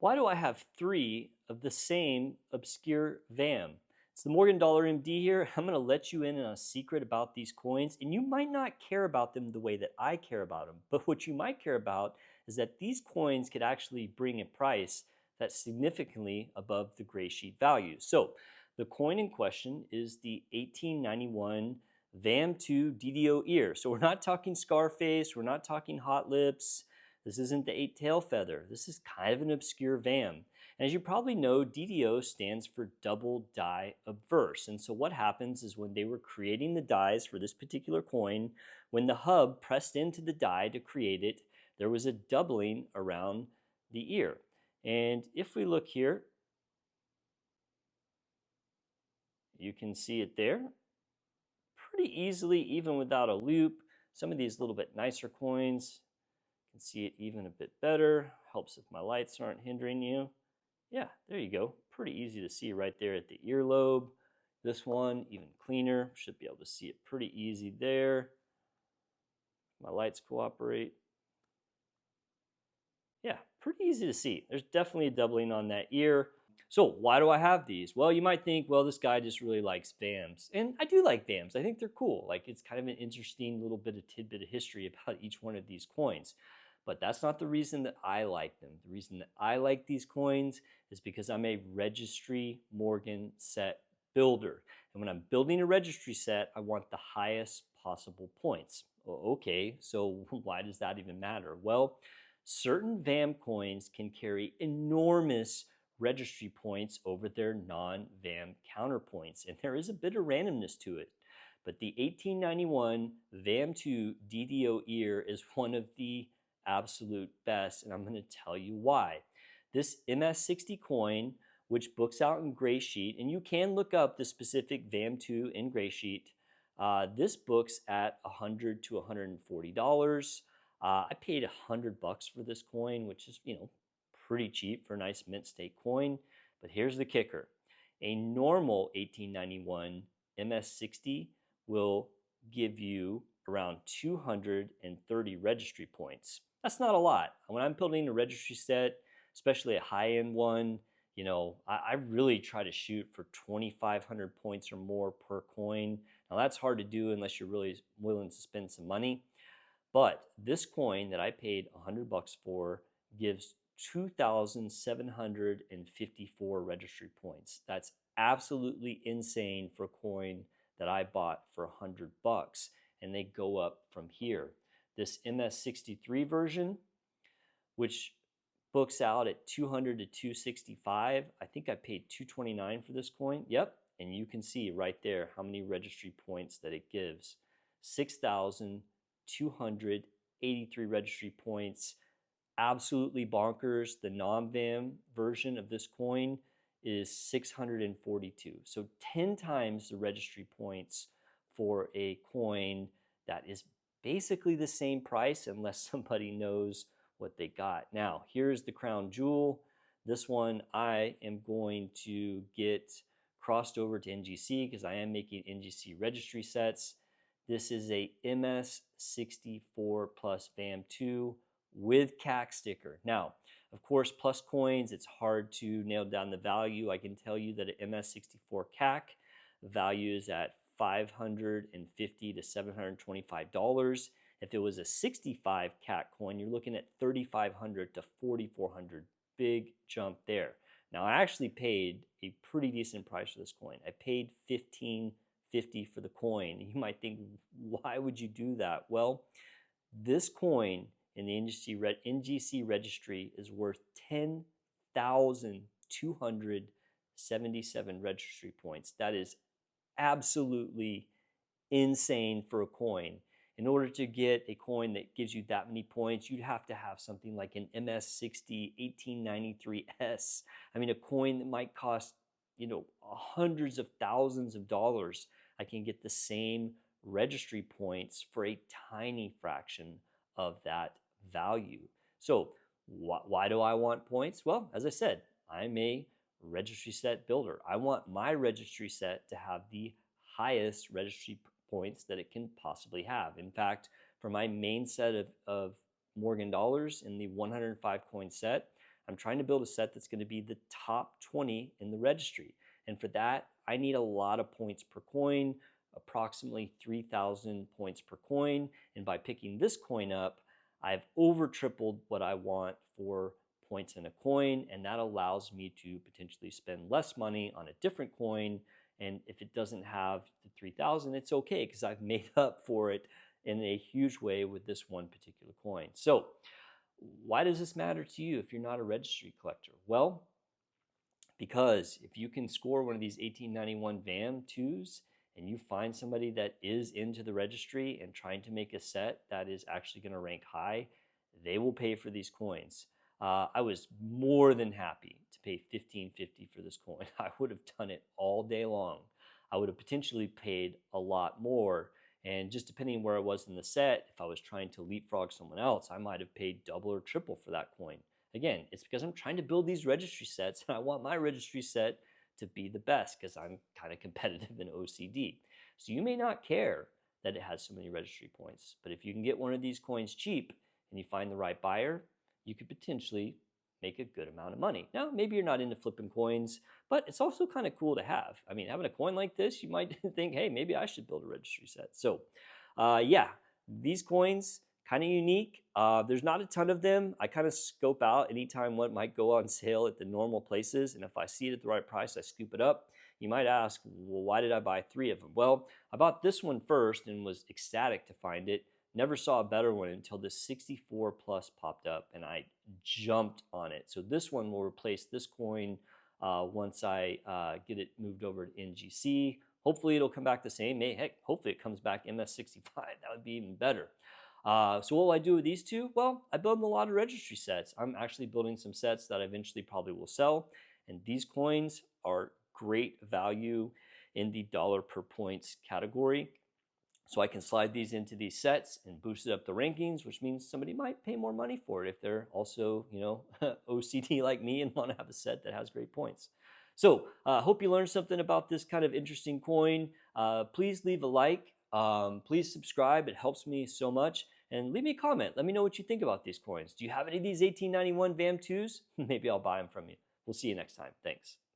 Why do I have three of the same obscure VAM? It's the Morgan Dollar MD here. I'm going to let you in on a secret about these coins, and you might not care about them the way that I care about them. But what you might care about is that these coins could actually bring a price that's significantly above the gray sheet value. So the coin in question is the 1891 VAM-2 DDO ear. So we're not talking Scarface, we're not talking Hot Lips. This isn't the 8-tail feather. This is kind of an obscure VAM. And as you probably know, DDO stands for double die obverse. And so what happens is when they were creating the dies for this particular coin, when the hub pressed into the die to create it, there was a doubling around the ear. And if we look here, you can see it there pretty easily, even without a loop. Some of these little bit nicer coins, can see it even a bit better. Helps if my lights aren't hindering you. Yeah, there you go. Pretty easy to see right there at the earlobe. This one, even cleaner. Should be able to see it pretty easy there. My lights cooperate. Yeah, pretty easy to see. There's definitely a doubling on that ear. So why do I have these? Well, you might think, well, this guy just really likes VAMs. And I do like VAMs. I think they're cool. Like, it's kind of an interesting little bit of tidbit of history about each one of these coins. But that's not the reason that I like them. The reason that I like these coins is because I'm a registry Morgan set builder. And when I'm building a registry set, I want the highest possible points. Okay, so why does that even matter? Well, certain VAM coins can carry enormous registry points over their non-VAM counterpoints, and there is a bit of randomness to it. But the 1891 VAM-2 DDO ear is one of the absolute best, and I'm going to tell you why. This MS60 coin, which books out in gray sheet, and you can look up the specific VAM-2 in gray sheet, this books at $100 to $140. I paid $100 for this coin, which is, pretty cheap for a nice mint state coin. But here's the kicker. A normal 1891 MS60 will give you around 230 registry points. That's not a lot. When I'm building a registry set, especially a high-end one, I really try to shoot for 2,500 points or more per coin. Now that's hard to do unless you're really willing to spend some money. But this coin that I paid $100 for gives 2,754 registry points. That's absolutely insane for a coin that I bought for $100, and they go up from here. This MS63 version, which books out at 200 to 265, I think I paid $229 for this coin. Yep, and you can see right there how many registry points that it gives. 6,283 registry points. Absolutely bonkers. The non-VAM version of this coin is 642. So 10 times the registry points for a coin that is basically the same price unless somebody knows what they got. Now, here's the crown jewel. This one I am going to get crossed over to NGC because I am making NGC registry sets. This is a MS64 plus VAM-2 with CAC sticker. Now, of course, plus coins, it's hard to nail down the value. I can tell you that an MS64 CAC value is at $550 to $725. If it was a 65 CAC coin, you're looking at $3,500 to $4,400. Big jump there. Now, I actually paid a pretty decent price for this coin. I paid $15.50 for the coin. You might think, why would you do that? Well, this coin in the NGC registry is worth 10,277 registry points. That is absolutely insane for a coin. In order to get a coin that gives you that many points, you'd have to have something like an MS60 1893S. I mean, a coin that might cost, hundreds of thousands of dollars. I can get the same registry points for a tiny fraction of that value. So why do I want points? Well, as I said, I'm a registry set builder. I want my registry set to have the highest registry points that it can possibly have. In fact, for my main set of Morgan dollars in the 105 coin set, I'm trying to build a set that's going to be the top 20 in the registry. And for that, I need a lot of points per coin, approximately 3,000 points per coin. And by picking this coin up, I've over tripled what I want for points in a coin, and that allows me to potentially spend less money on a different coin. And if it doesn't have the 3,000, it's okay because I've made up for it in a huge way with this one particular coin. So why does this matter to you if you're not a registry collector? Well, because if you can score one of these 1891 VAM-2s and you find somebody that is into the registry and trying to make a set that is actually going to rank high, they will pay for these coins. I was more than happy to pay $15.50 for this coin. I would have done it all day long. I would have potentially paid a lot more, and just depending where I was in the set, if I was trying to leapfrog someone else, I might have paid double or triple for that coin. Again, it's because I'm trying to build these registry sets, and I want my registry set to be the best because I'm kind of competitive in OCD. So you may not care that it has so many registry points, but if you can get one of these coins cheap and you find the right buyer, you could potentially make a good amount of money. Now, maybe you're not into flipping coins, but it's also kind of cool to have. I mean, having a coin like this, you might think, hey, maybe I should build a registry set. So yeah, these coins, kind of unique. There's not a ton of them. I kind of scope out anytime what might go on sale at the normal places, and if I see it at the right price, I scoop it up. You might ask, well, why did I buy 3 of them? Well, I bought this one first and was ecstatic to find it. Never saw a better one until this 64 plus popped up, and I jumped on it. So this one will replace this coin once I get it moved over to NGC. Hopefully it'll come back the same. Heck, hopefully it comes back MS65. That would be even better. So what will I do with these two? Well, I build a lot of registry sets. I'm actually building some sets that I eventually probably will sell, and these coins are great value in the dollar per points category. So I can slide these into these sets and boost it up the rankings, which means somebody might pay more money for it if they're also, OCD like me and want to have a set that has great points. So I hope you learned something about this kind of interesting coin. Please leave a like. Please subscribe. It helps me so much. And leave me a comment. Let me know what you think about these coins. Do you have any of these 1891 VAM2s? Maybe I'll buy them from you. We'll see you next time. Thanks.